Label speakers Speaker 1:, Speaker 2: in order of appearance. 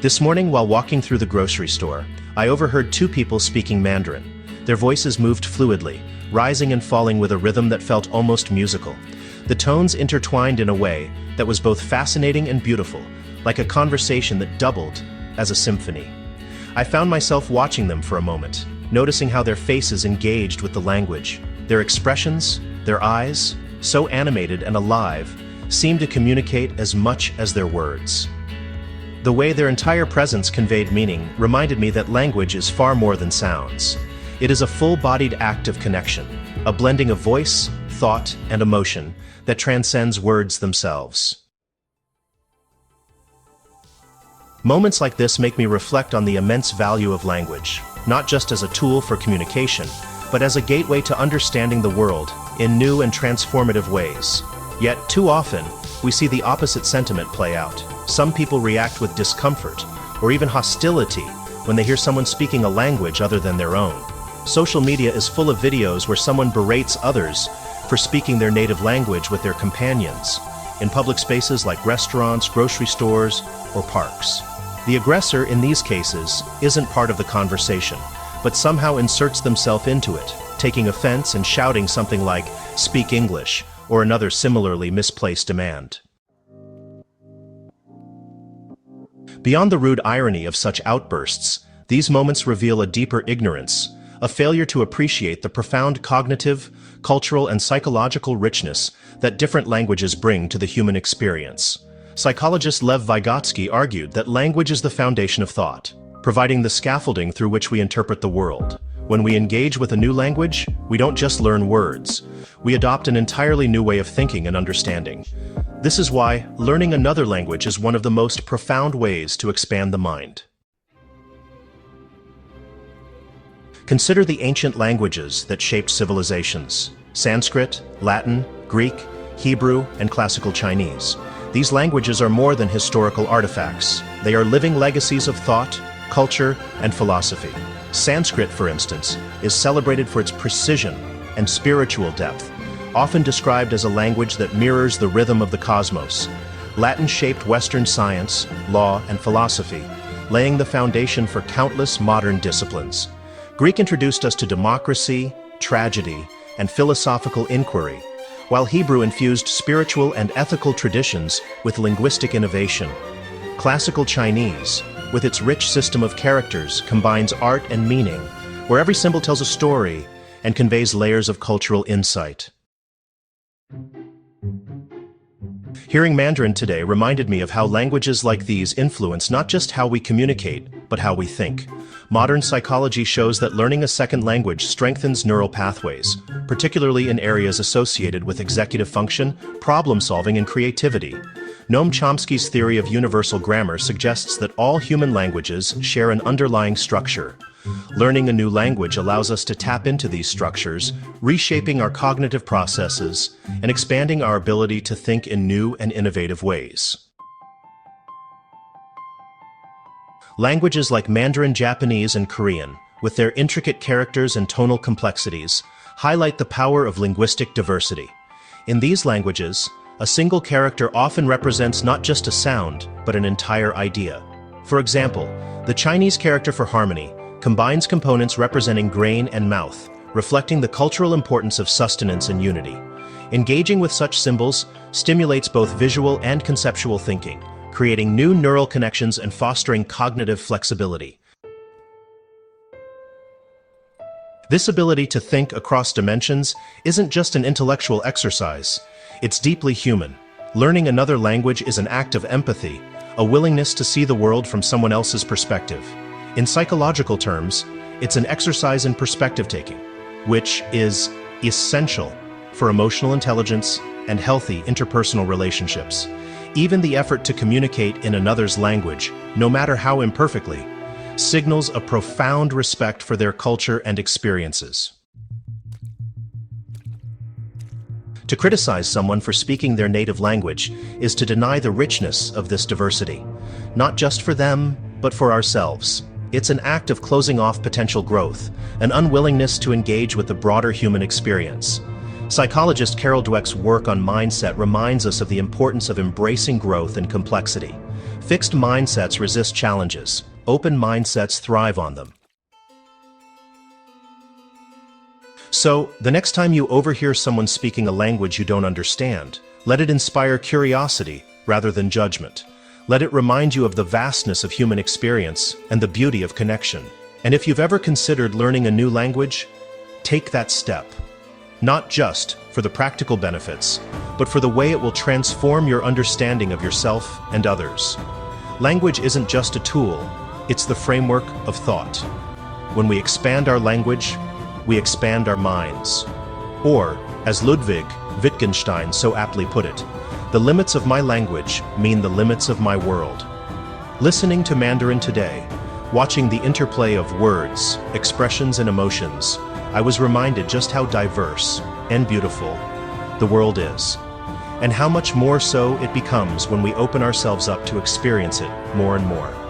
Speaker 1: This morning, while walking through the grocery store, I overheard two people speaking Mandarin. Their voices moved fluidly, rising and falling with a rhythm that felt almost musical. The tones intertwined in a way that was both fascinating and beautiful, like a conversation that doubled as a symphony. I found myself watching them for a moment, noticing how their faces engaged with the language. Their expressions, their eyes, so animated and alive, seemed to communicate as much as their words. The way their entire presence conveyed meaning reminded me that language is far more than sounds. It is a full-bodied act of connection, a blending of voice, thought, and emotion that transcends words themselves. Moments like this make me reflect on the immense value of language, not just as a tool for communication, but as a gateway to understanding the world in new and transformative ways. Yet, too often, we see the opposite sentiment play out. Some people react with discomfort or even hostility when they hear someone speaking a language other than their own. Social media is full of videos where someone berates others for speaking their native language with their companions, in public spaces like restaurants, grocery stores, or parks. The aggressor in these cases isn't part of the conversation, but somehow inserts themselves into it, taking offense and shouting something like, "Speak English," or another similarly misplaced demand. Beyond the rude irony of such outbursts, these moments reveal a deeper ignorance, a failure to appreciate the profound cognitive, cultural, and psychological richness that different languages bring to the human experience. Psychologist Lev Vygotsky argued that language is the foundation of thought, providing the scaffolding through which we interpret the world. When we engage with a new language, we don't just learn words, we adopt an entirely new way of thinking and understanding. This is why learning another language is one of the most profound ways to expand the mind. Consider the ancient languages that shaped civilizations: Sanskrit, Latin, Greek, Hebrew, and Classical Chinese. These languages are more than historical artifacts. They are living legacies of thought, culture, and philosophy. Sanskrit, for instance, is celebrated for its precision and spiritual depth, often described as a language that mirrors the rhythm of the cosmos. Latin shaped Western science, law, and philosophy, laying the foundation for countless modern disciplines. Greek introduced us to democracy, tragedy, and philosophical inquiry, while Hebrew infused spiritual and ethical traditions with linguistic innovation. Classical Chinese, with its rich system of characters, combines art and meaning, where every symbol tells a story and conveys layers of cultural insight. Hearing Mandarin today reminded me of how languages like these influence not just how we communicate, but how we think. Modern psychology shows that learning a second language strengthens neural pathways, particularly in areas associated with executive function, problem-solving, and creativity. Noam Chomsky's theory of universal grammar suggests that all human languages share an underlying structure. Learning a new language allows us to tap into these structures, reshaping our cognitive processes and expanding our ability to think in new and innovative ways. Languages like Mandarin, Japanese, and Korean, with their intricate characters and tonal complexities, highlight the power of linguistic diversity. In these languages, a single character often represents not just a sound, but an entire idea. For example, the Chinese character for harmony combines components representing grain and mouth, reflecting the cultural importance of sustenance and unity. Engaging with such symbols stimulates both visual and conceptual thinking, creating new neural connections and fostering cognitive flexibility. This ability to think across dimensions isn't just an intellectual exercise, it's deeply human. Learning another language is an act of empathy, a willingness to see the world from someone else's perspective. In psychological terms, it's an exercise in perspective-taking, which is essential for emotional intelligence and healthy interpersonal relationships. Even the effort to communicate in another's language, no matter how imperfectly, signals a profound respect for their culture and experiences. To criticize someone for speaking their native language is to deny the richness of this diversity, not just for them, but for ourselves. It's an act of closing off potential growth, an unwillingness to engage with the broader human experience. Psychologist Carol Dweck's work on mindset reminds us of the importance of embracing growth and complexity. Fixed mindsets resist challenges. Open mindsets thrive on them. So, the next time you overhear someone speaking a language you don't understand, let it inspire curiosity rather than judgment. Let it remind you of the vastness of human experience and the beauty of connection. And if you've ever considered learning a new language, take that step. Not just for the practical benefits, but for the way it will transform your understanding of yourself and others. Language isn't just a tool, it's the framework of thought. When we expand our language, we expand our minds. Or, as Ludwig Wittgenstein so aptly put it, the limits of my language mean the limits of my world. Listening to Mandarin today, watching the interplay of words, expressions, and emotions, I was reminded just how diverse and beautiful the world is, and how much more so it becomes when we open ourselves up to experience it more and more.